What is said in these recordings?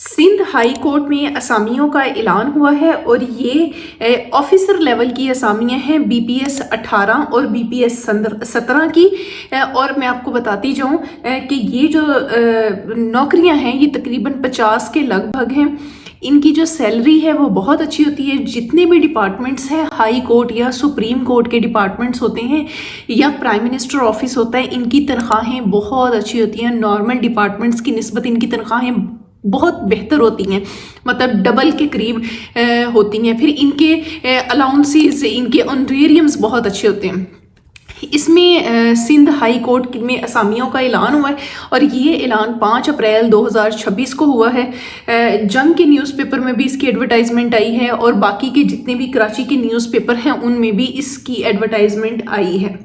Sindh high court में असामियों का ऐलान हुआ है और ये ऑफिसर लेवल की असामियाँ हैं बीपीएस 18 और बीपीएस 17 की। और मैं आपको बताती जाऊँ कि ये जो नौकरियां हैं ये तकरीबन 50 के लगभग हैं। इनकी जो सैलरी है वो बहुत अच्छी होती है। जितने भी डिपार्टमेंट्स हैं, हाई कोर्ट या सुप्रीम कोर्ट के डिपार्टमेंट्स होते हैं या प्राइम मिनिस्टर ऑफिस होता है, इनकी तनख्वाहें बहुत अच्छी होती हैं। नॉर्मल डिपार्टमेंट्स की निस्बत इनकी तनख्वाहें बहुत बेहतर होती हैं, मतलब डबल के करीब होती हैं। फिर इनके अलाउंसेस, इनके ऑनरेरियम्स बहुत अच्छे होते हैं। इसमें सिंध हाई कोर्ट में असामियों का ऐलान हुआ है और ये ऐलान 5 अप्रैल 2026 को हुआ है। जंग के न्यूज़पेपर में भी इसकी एडवर्टाइजमेंट आई है और बाकी के जितने भी कराची के न्यूज़पेपर हैं उनमें भी इसकी एडवर्टाइजमेंट आई है।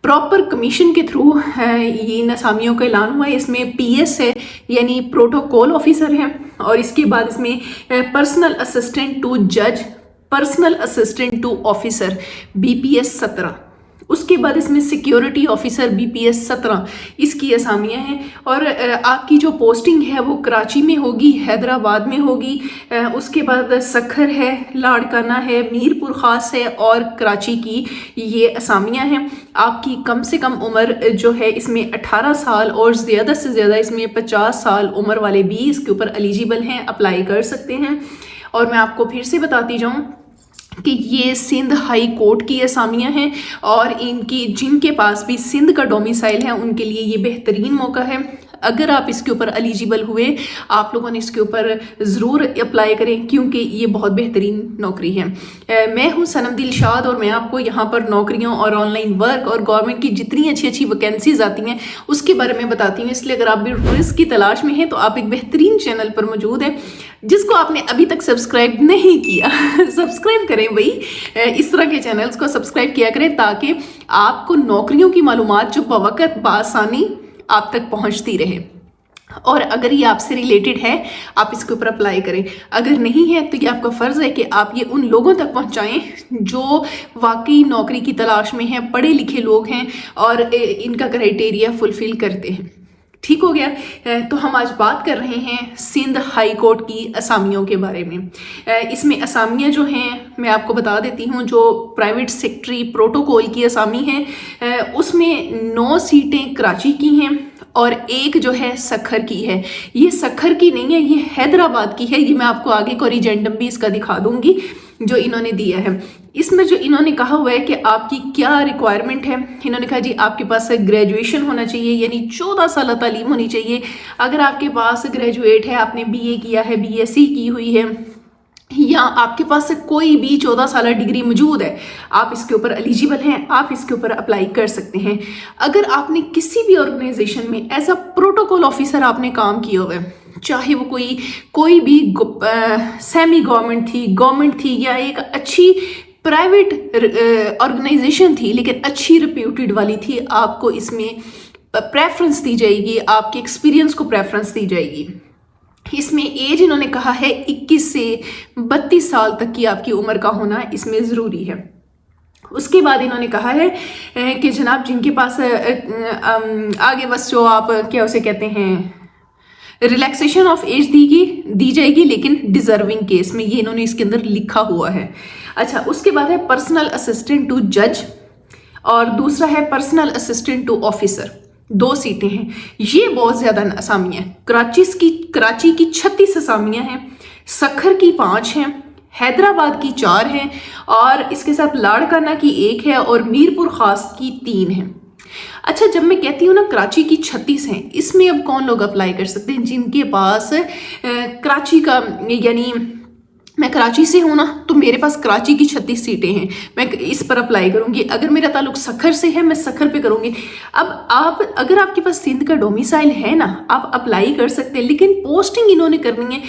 प्रॉपर कमीशन के थ्रू ये इन असामियों का ऐलान हुआ है। इसमें पीएस है यानी प्रोटोकॉल ऑफिसर है, और इसके बाद इसमें पर्सनल असिस्टेंट टू जज, personal assistant to officer BPS 17, उसके बाद इसमें सिक्योरिटी ऑफिसर बीपीएस 17 इसकी असामियाँ हैं। और आपकी जो पोस्टिंग है वो कराची में होगी, हैदराबाद में होगी, उसके बाद सखर है, लाड़काना है, मीरपुर ख़ास है और कराची की ये असामियाँ हैं। आपकी कम से कम उम्र जो है इसमें 18 साल और ज़्यादा से ज़्यादा इसमें 50 साल उम्र वाले भी इसके ऊपर एलिजिबल हैं, अप्लाई कर सकते हैं। और मैं आपको फिर से बताती जाऊँ कि ये सिंध हाई कोर्ट की असामियाँ हैं और इनकी जिनके पास भी सिंध का डोमिसाइल है उनके लिए ये बेहतरीन मौका है। अगर आप इसके ऊपर एलिजिबल हुए, आप लोगों ने इसके ऊपर ज़रूर अप्लाई करें क्योंकि ये बहुत बेहतरीन नौकरी है। मैं हूँ सनम दिलशाद और मैं आपको यहाँ पर नौकरियों और ऑनलाइन वर्क और गवर्नमेंट की जितनी अच्छी अच्छी वैकेंसीज आती हैं उसके बारे में बताती हूँ। इसलिए अगर आप भी रिस्क की तलाश में हैं तो आप एक बेहतरीन चैनल पर मौजूद हैं जिसको आपने अभी तक सब्सक्राइब नहीं किया सब्सक्राइब करें भाई, इस तरह के चैनल्स को सब्सक्राइब किया करें ताकि आपको नौकरियों की मालूमात जो बवक्त बासानी आप तक पहुंचती रहे। और अगर ये आपसे रिलेटेड है आप इसके ऊपर अप्लाई करें, अगर नहीं है तो ये आपका फ़र्ज़ है कि आप ये उन लोगों तक पहुंचाएं जो वाकई नौकरी की तलाश में हैं, पढ़े लिखे लोग हैं और इनका क्राइटेरिया फुलफ़िल करते हैं। ठीक हो गया। तो हम आज बात कर रहे हैं सिंध हाई कोर्ट की असामियों के बारे में। इसमें असामियाँ जो हैं मैं आपको बता देती हूँ। जो प्राइवेट सेक्रेटरी प्रोटोकॉल की असामी है उसमें 9 सीटें कराची की हैं और एक जो है सखर की है। ये सखर की नहीं है, ये हैदराबाद की है। ये मैं आपको आगे कोरिजेंडम भी इसका दिखा दूंगी जो इन्होंने दिया है। इसमें जो इन्होंने कहा हुआ है कि आपकी क्या रिक्वायरमेंट है, इन्होंने कहा जी आपके पास ग्रेजुएशन होना चाहिए यानी 14 साल तालीम होनी चाहिए। अगर आपके पास ग्रेजुएट है, आपने बीए किया है, बीएससी की हुई है या आपके पास कोई भी 14 साल डिग्री मौजूद है, आप इसके ऊपर एलिजिबल हैं, आप इसके ऊपर अप्लाई कर सकते हैं। अगर आपने किसी भी ऑर्गेनाइजेशन में एज अ प्रोटोकॉल ऑफिसर आपने काम किया हुआ है, चाहे वो कोई भी सेमी गवर्नमेंट थी या एक अच्छी प्राइवेट ऑर्गेनाइजेशन थी लेकिन अच्छी रिप्यूटेड वाली थी, आपको इसमें प्रेफरेंस दी जाएगी, आपके एक्सपीरियंस को प्रेफरेंस दी जाएगी। इसमें एज इन्होंने कहा है 21 से 32 साल तक की आपकी उम्र का होना इसमें ज़रूरी है। उसके बाद इन्होंने कहा है कि जनाब जिनके पास आगे बस जो आप क्या उसे कहते हैं रिलैक्सेशन ऑफ एज दी जाएगी लेकिन डिजर्विंग केस में, ये इन्होंने इसके अंदर लिखा हुआ है। अच्छा, उसके बाद है पर्सनल असिस्टेंट टू जज और दूसरा है पर्सनल असिस्टेंट टू ऑफिसर। 2 सीटें हैं। ये बहुत ज़्यादा असामियाँ हैं। कराची की 36 असामियाँ हैं, सखर की 5 हैं, हैदराबाद की 4 हैं और इसके साथ लाड़काना की 1 है और मीरपुर ख़ास की 3 है। अच्छा, जब मैं कहती हूँ ना कराची की 36 हैं, इसमें अब कौन लोग अप्लाई कर सकते हैं? जिनके पास कराची का, यानी मैं कराची से हूँ ना तो मेरे पास कराची की 36 सीटें हैं, मैं इस पर अप्लाई करूँगी। अगर मेरा ताल्लुक सखर से है मैं सखर पे करूँगी। अब आप अगर आपके पास सिंध का डोमिसाइल है ना, आप अप्लाई कर सकते हैं, लेकिन पोस्टिंग इन्होंने करनी है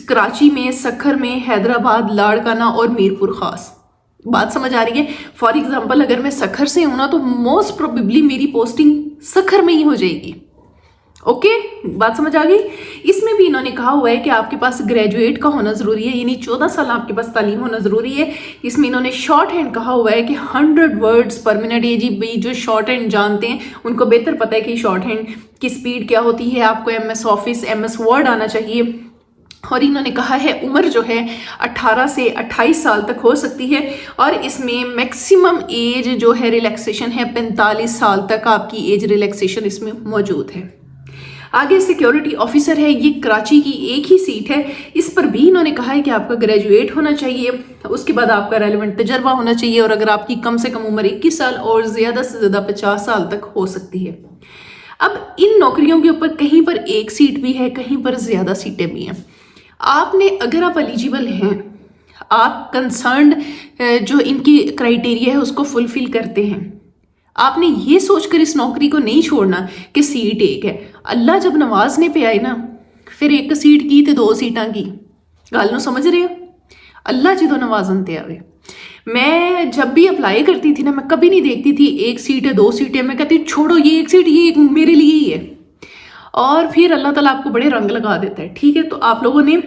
कराची में, सखर में, हैदराबाद, लाड़काना और मीरपुर ख़ास। बात समझ आ रही है? फॉर एग्जाम्पल अगर मैं सखर से हूँ ना तो मोस्ट प्रोबेबली मेरी पोस्टिंग सखर में ही हो जाएगी। ओके, बात समझ आ गई? इसमें भी इन्होंने कहा हुआ है कि आपके पास ग्रेजुएट का होना ज़रूरी है यानी 14 साल आपके पास तालीम होना ज़रूरी है। इसमें इन्होंने शॉर्ट हैंड कहा हुआ है कि 100 वर्ड्स पर मिनट। ये जी भाई जो शॉर्ट हैंड जानते हैं उनको बेहतर पता है कि शॉर्ट हैंड की स्पीड क्या होती है। आपको MS ऑफिस, MS वर्ड आना चाहिए और इन्होंने कहा है उम्र जो है 18 से 28 साल तक हो सकती है और इसमें मैक्सिमम एज जो है रिलैक्सेशन है 45 साल तक आपकी एज रिलैक्सेशन इसमें मौजूद है। आगे सिक्योरिटी ऑफिसर है, ये कराची की एक ही सीट है। इस पर भी इन्होंने कहा है कि आपका ग्रेजुएट होना चाहिए, उसके बाद आपका रेलेवेंट तजर्बा होना चाहिए और अगर आपकी कम से कम उम्र 21 साल और ज़्यादा से ज़्यादा 50 साल तक हो सकती है। अब इन नौकरियों के ऊपर कहीं पर एक सीट भी है, कहीं पर ज़्यादा सीटें भी हैं। आपने अगर आप एलिजिबल हैं, आप कंसर्न्ड जो इनकी क्राइटेरिया है उसको फुलफिल करते हैं, आपने ये सोचकर इस नौकरी को नहीं छोड़ना कि सीट एक है। अल्लाह जब नवाजने पे आए ना, फिर एक सीट की तो 2 सीटां की गल नूं समझ रहे हो। अल्लाह जो नवाजन ते आवे। मैं जब भी अप्लाई करती थी ना, मैं कभी नहीं देखती थी 1 सीट है 2 सीटें, मैं कहती छोड़ो ये 1 सीट ये मेरे लिए ही है। और फिर अल्लाह ताला आपको बड़े रंग लगा देता है। ठीक है, तो आप लोगों ने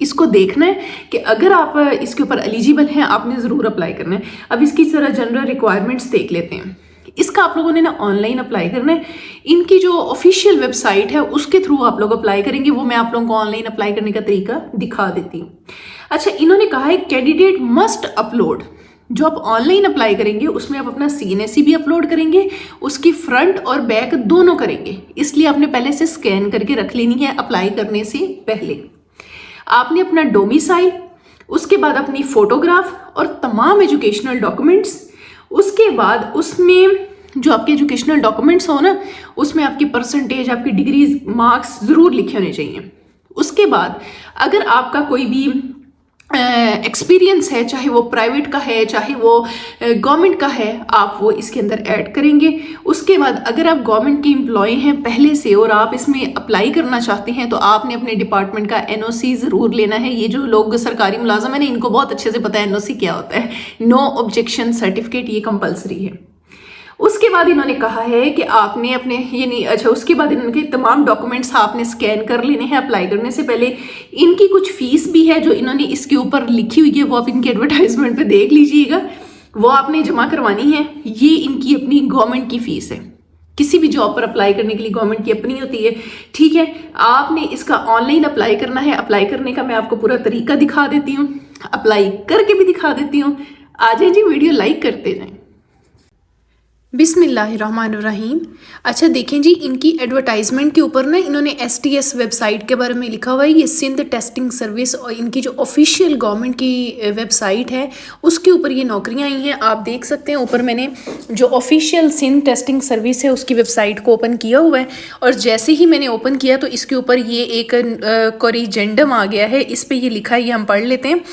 इसको देखना है कि अगर आप इसके ऊपर एलिजिबल हैं, आपने ज़रूर अप्लाई करना है। अब इसकी जरा जनरल रिक्वायरमेंट्स देख लेते हैं। इसका आप लोगों ने ना ऑनलाइन अप्लाई करना है। इनकी जो ऑफिशियल वेबसाइट है उसके थ्रू आप लोग अप्लाई करेंगे, वो मैं आप लोगों को ऑनलाइन अप्लाई करने का तरीका दिखा देती हूँ। अच्छा, इन्होंने कहा है कैंडिडेट मस्ट अपलोड, जो आप ऑनलाइन अप्लाई करेंगे उसमें आप अपना CNSE भी अपलोड करेंगे, उसकी फ्रंट और बैक दोनों करेंगे। इसलिए आपने पहले से स्कैन करके रख लेनी है अप्लाई करने से पहले। आपने अपना डोमिसाइल, उसके बाद अपनी फोटोग्राफ और तमाम एजुकेशनल डॉक्यूमेंट्स, उसके बाद उसमें जो आपके एजुकेशनल डॉक्यूमेंट्स हो ना, उसमें आपकी परसेंटेज, आपकी डिग्रीज, मार्क्स ज़रूर लिखे होने चाहिए। उसके बाद अगर आपका कोई भी एक्सपीरियंस है, चाहे वो प्राइवेट का है चाहे वो गवर्नमेंट का है, आप वो इसके अंदर ऐड करेंगे। उसके बाद अगर आप गवर्नमेंट के एम्प्लॉय हैं पहले से और आप इसमें अप्लाई करना चाहते हैं, तो आपने अपने डिपार्टमेंट का NOC ज़रूर लेना है। ये जो लोग सरकारी मुलाजम है ना, इनको बहुत अच्छे से पता है NOC क्या होता है। नो ऑब्जेक्शन सर्टिफिकेट, ये कंपल्सरी है। उसके बाद इन्होंने कहा है कि आपने अपने ये नहीं, अच्छा, उसके बाद इन्होंने कहा तमाम डॉक्यूमेंट्स आपने स्कैन कर लेने हैं अप्लाई करने से पहले। इनकी कुछ फीस भी है जो इन्होंने इसके ऊपर लिखी हुई है, वो आप इनके एडवर्टाइजमेंट पे देख लीजिएगा, वो आपने जमा करवानी है। ये इनकी अपनी गवर्नमेंट की फीस है। किसी भी जॉब पर अप्लाई करने के लिए गवर्नमेंट की अपनी होती है। ठीक है, आपने इसका ऑनलाइन अप्लाई करना है। अप्लाई करने का मैं आपको पूरा तरीका दिखा देती हूँ, अप्लाई करके भी दिखा देती हूँ। आ जाए जी, वीडियो लाइक करते जाएं। बिस्मिल्लाहिर्रहमानिर्रहीम। अच्छा देखें जी, इनकी एडवर्टाइजमेंट के ऊपर ना इन्होंने STS वेबसाइट के बारे में लिखा हुआ है। ये सिंध टेस्टिंग सर्विस और इनकी जो ऑफिशियल गवर्नमेंट की वेबसाइट है उसके ऊपर ये नौकरियां आई हैं। आप देख सकते हैं ऊपर मैंने जो ऑफिशियल सिंध टेस्टिंग सर्विस है उसकी वेबसाइट को ओपन किया हुआ है और जैसे ही मैंने ओपन किया तो इसके ऊपर ये एक कोरिजेंडम आ गया है। इस पर ये लिखा है, ये हम पढ़ लेते हैं।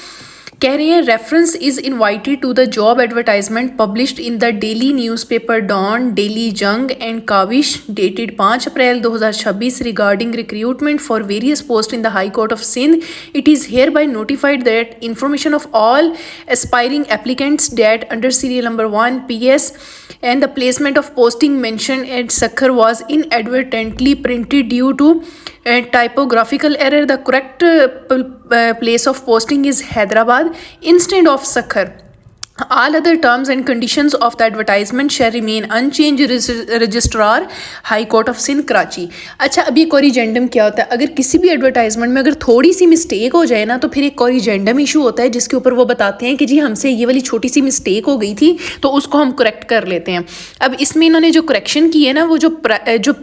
कह रहे हैं reference is invited to the job advertisement published in the daily newspaper Dawn, daily Jang and Kawish dated 5 April 2026 regarding recruitment for various post in the high court of Sindh. It is hereby notified that information of all aspiring applicants date under serial number 1 PS and the placement of posting mentioned at Sakhar was inadvertently printed due to typographical error. The correct place of posting is Hyderabad instead of Sakhar. All other terms and conditions of the advertisement shall remain unchanged. Registrar high court of Sindh Karachi. अच्छा, अब ये corrigendum क्या होता है? अगर किसी भी advertisement में अगर थोड़ी सी मिस्टेक हो जाए ना, तो फिर एक कोरिजेंडम इशू होता है जिसके ऊपर वो बताते हैं कि जी हमसे ये वाली छोटी सी मिस्टेक हो गई थी तो उसको हम करेक्ट कर लेते हैं। अब इसमें इन्होंने जो करेक्शन की है ना, वो जो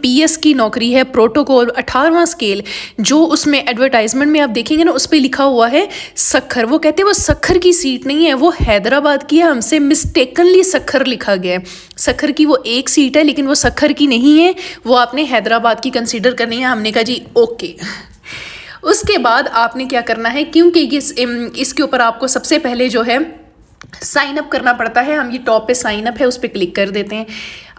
PS की नौकरी है, प्रोटोकॉल 18वां स्केल, जो उसमें एडवर्टाइजमेंट में आप देखेंगे ना उस पर लिखा हुआ है सखर। वो कहते हैं वो सखर की सीट नहीं है, वो हैदराबाद की है। हमसे मिस्टेकनली सखर लिखा गया है। सखर की वो एक सीट है लेकिन वो सखर की नहीं है, वो आपने हैदराबाद की कंसीडर करनी है। हमने कहा जी ओके। उसके बाद आपने क्या करना है, क्योंकि इसके ऊपर आपको सबसे पहले जो है साइन अप करना पड़ता है। हम ये टॉप पे साइन अप है उस पर क्लिक कर देते हैं।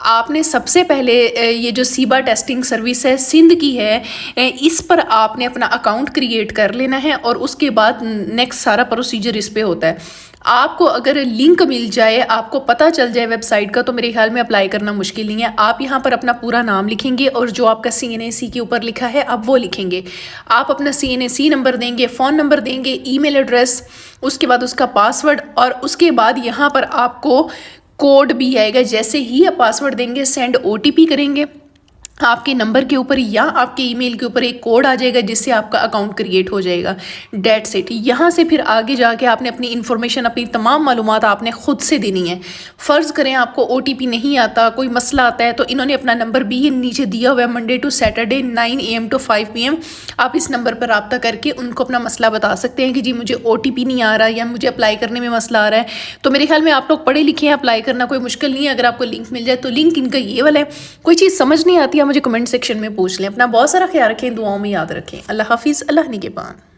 आपने सबसे पहले ये जो सीबा टेस्टिंग सर्विस है सिंध की है, इस पर आपने अपना अकाउंट क्रिएट कर लेना है और उसके बाद नेक्स्ट सारा प्रोसीजर इस पे होता है। आपको अगर लिंक मिल जाए, आपको पता चल जाए वेबसाइट का, तो मेरे ख्याल में अप्लाई करना मुश्किल नहीं है। आप यहाँ पर अपना पूरा नाम लिखेंगे और जो आपका CNAC के ऊपर लिखा है आप वो लिखेंगे। आप अपना CNAC नंबर देंगे, फ़ोन नंबर देंगे, ईमेल एड्रेस, उसके बाद उसका पासवर्ड और उसके बाद यहाँ पर आपको कोड भी आएगा। जैसे ही आप पासवर्ड देंगे सेंड OTP करेंगे, आपके नंबर के ऊपर या आपके ईमेल के ऊपर एक कोड आ जाएगा जिससे आपका अकाउंट क्रिएट हो जाएगा। That's it. यहाँ से फिर आगे जाके आपने अपनी इन्फॉर्मेशन, अपनी तमाम मालूमात आपने ख़ुद से देनी है। फ़र्ज़ करें आपको OTP नहीं आता, कोई मसला आता है, तो इन्होंने अपना नंबर भी नीचे दिया हुआ है, Monday to Saturday 9 AM to 5 PM। आप इस नंबर पर रब्ता करके उनको अपना मसला बता सकते हैं कि जी मुझे OTP नहीं आ रहा या मुझे अप्लाई करने में मसला आ रहा है। तो मेरे ख्याल में आप लोग पढ़े लिखे हैं, अप्लाई करना कोई मुश्किल नहीं है। अगर आपको लिंक मिल जाए तो लिंक इनका ये वाला है। कोई चीज़ समझ नहीं आती है मुझे कमेंट सेक्शन में पूछ लें। अपना बहुत सारा ख्याल रखें, दुआओं में याद रखें। अल्लाह हाफिज़, अल्लाह निगहबान।